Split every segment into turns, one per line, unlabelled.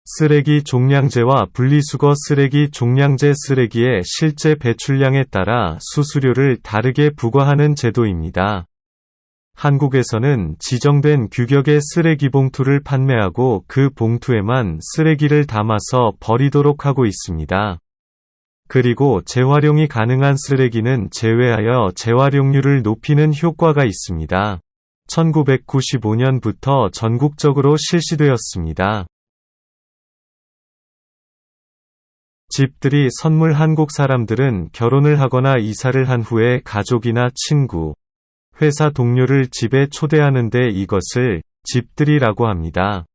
쓰레기 종량제와 분리수거 쓰레기 종량제 쓰레기의 실제 배출량에 따라 수수료를 다르게 부과하는 제도입니다. 한국에서는 지정된 규격의 쓰레기 봉투를 판매하고 그 봉투에만 쓰레기를 담아서 버리도록 하고 있습니다. 그리고 재활용이 가능한 쓰레기는 제외하여 재활용률을 높이는 효과가 있습니다. 1995년부터 전국적으로 실시되었습니다. 집들이 선물. 한국 사람들은 결혼을 하거나 이사를 한 후에 가족이나 친구, 회사 동료를 집에 초대하는데 이것을 집들이라고 합니다.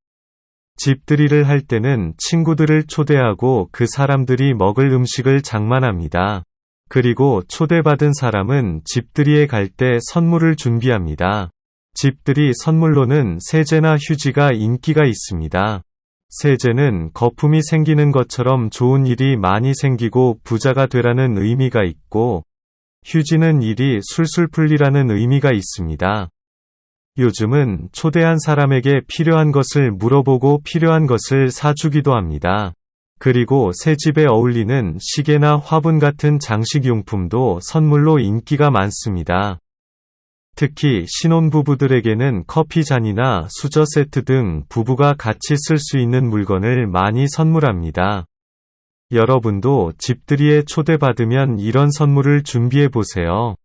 집들이를 할 때는 친구들을 초대하고 그 사람들이 먹을 음식을 장만합니다. 그리고 초대받은 사람은 집들이에 갈 때 선물을 준비합니다. 집들이 선물로는 세제나 휴지가 인기가 있습니다. 세제는 거품이 생기는 것처럼 좋은 일이 많이 생기고 부자가 되라는 의미가 있고, 휴지는 일이 술술 풀리라는 의미가 있습니다. 요즘은 초대한 사람에게 필요한 것을 물어보고 필요한 것을 사주기도 합니다. 그리고 새 집에 어울리는 시계나 화분 같은 장식용품도 선물로 인기가 많습니다. 특히 신혼부부들에게는 커피잔이나 수저 세트 등 부부가 같이 쓸 수 있는 물건을 많이 선물합니다. 여러분도 집들이에 초대받으면 이런 선물을 준비해보세요.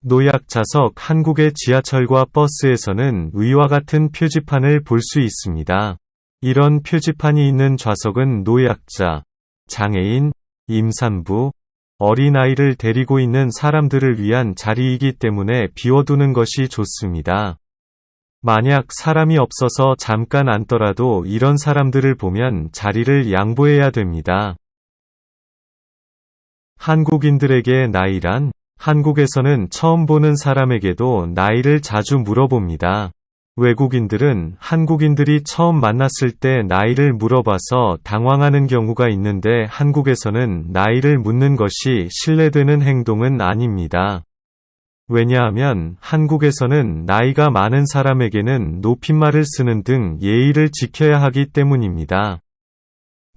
노약 좌석. 한국의 지하철과 버스에서는 위와 같은 표지판을 볼 수 있습니다. 이런 표지판이 있는 좌석은 노약자, 장애인, 임산부, 어린아이를 데리고 있는 사람들을 위한 자리이기 때문에 비워두는 것이 좋습니다. 만약 사람이 없어서 잠깐 앉더라도 이런 사람들을 보면 자리를 양보해야 됩니다. 한국인들에게 나이란? 한국에서는 처음 보는 사람에게도 나이를 자주 물어봅니다. 외국인들은 한국인들이 처음 만났을 때 나이를 물어봐서 당황하는 경우가 있는데 한국에서는 나이를 묻는 것이 신뢰되는 행동은 아닙니다. 왜냐하면 한국에서는 나이가 많은 사람에게는 높임말을 쓰는 등 예의를 지켜야 하기 때문입니다.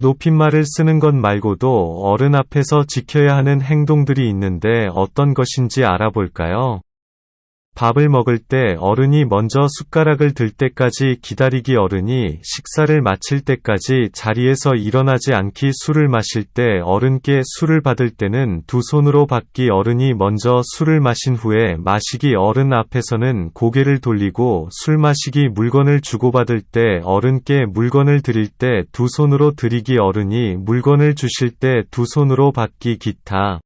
높임말을 쓰는 것 말고도 어른 앞에서 지켜야 하는 행동들이 있는데 어떤 것인지 알아볼까요? 밥을 먹을 때 어른이 먼저 숟가락을 들 때까지 기다리기. 어른이 식사를 마칠 때까지 자리에서 일어나지 않기. 술을 마실 때 어른께 술을 받을 때는 두 손으로 받기. 어른이 먼저 술을 마신 후에 마시기. 어른 앞에서는 고개를 돌리고 술 마시기. 물건을 주고받을 때 어른께 물건을 드릴 때 두 손으로 드리기. 어른이 물건을 주실 때 두 손으로 받기. 기타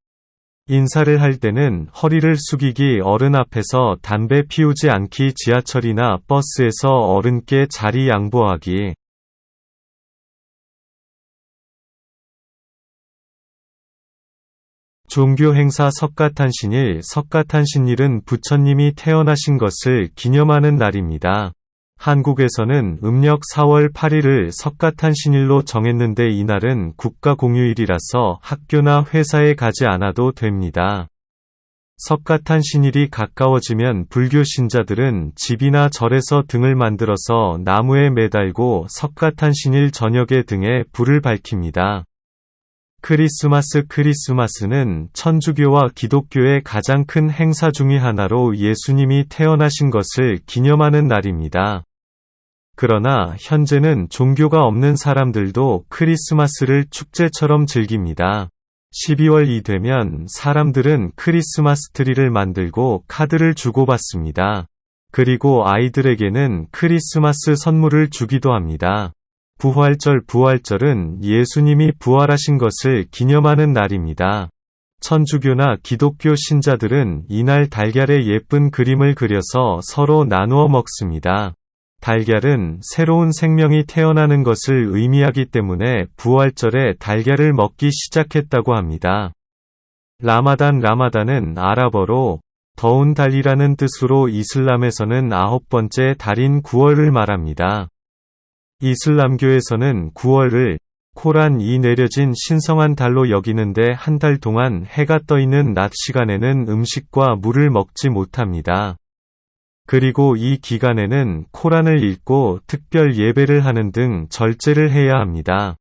인사를 할 때는 허리를 숙이기. 어른 앞에서 담배 피우지 않기. 지하철이나 버스에서 어른께 자리 양보하기. 종교 행사. 석가탄신일. 석가탄신일은 부처님이 태어나신 것을 기념하는 날입니다. 한국에서는 음력 4월 8일을 석가탄신일로 정했는데 이날은 국가공휴일이라서 학교나 회사에 가지 않아도 됩니다. 석가탄신일이 가까워지면 불교 신자들은 집이나 절에서 등을 만들어서 나무에 매달고 석가탄신일 저녁에 등에 불을 밝힙니다. 크리스마스. 크리스마스는 천주교와 기독교의 가장 큰 행사 중의 하나로 예수님이 태어나신 것을 기념하는 날입니다. 그러나 현재는 종교가 없는 사람들도 크리스마스를 축제처럼 즐깁니다. 12월이 되면 사람들은 크리스마스 트리를 만들고 카드를 주고받습니다. 그리고 아이들에게는 크리스마스 선물을 주기도 합니다. 부활절. 부활절은 예수님이 부활하신 것을 기념하는 날입니다. 천주교나 기독교 신자들은 이날 달걀에 예쁜 그림을 그려서 서로 나누어 먹습니다. 달걀은 새로운 생명이 태어나는 것을 의미하기 때문에 부활절에 달걀을 먹기 시작했다고 합니다. 라마단. 라마단은 아랍어로 더운 달이라는 뜻으로 이슬람에서는 9번째 달인 9월을 말합니다. 이슬람교에서는 9월을 코란이 내려진 신성한 달로 여기는데 한 달 동안 해가 떠 있는 낮 시간에는 음식과 물을 먹지 못합니다. 그리고 이 기간에는 코란을 읽고 특별 예배를 하는 등 절제를 해야 합니다.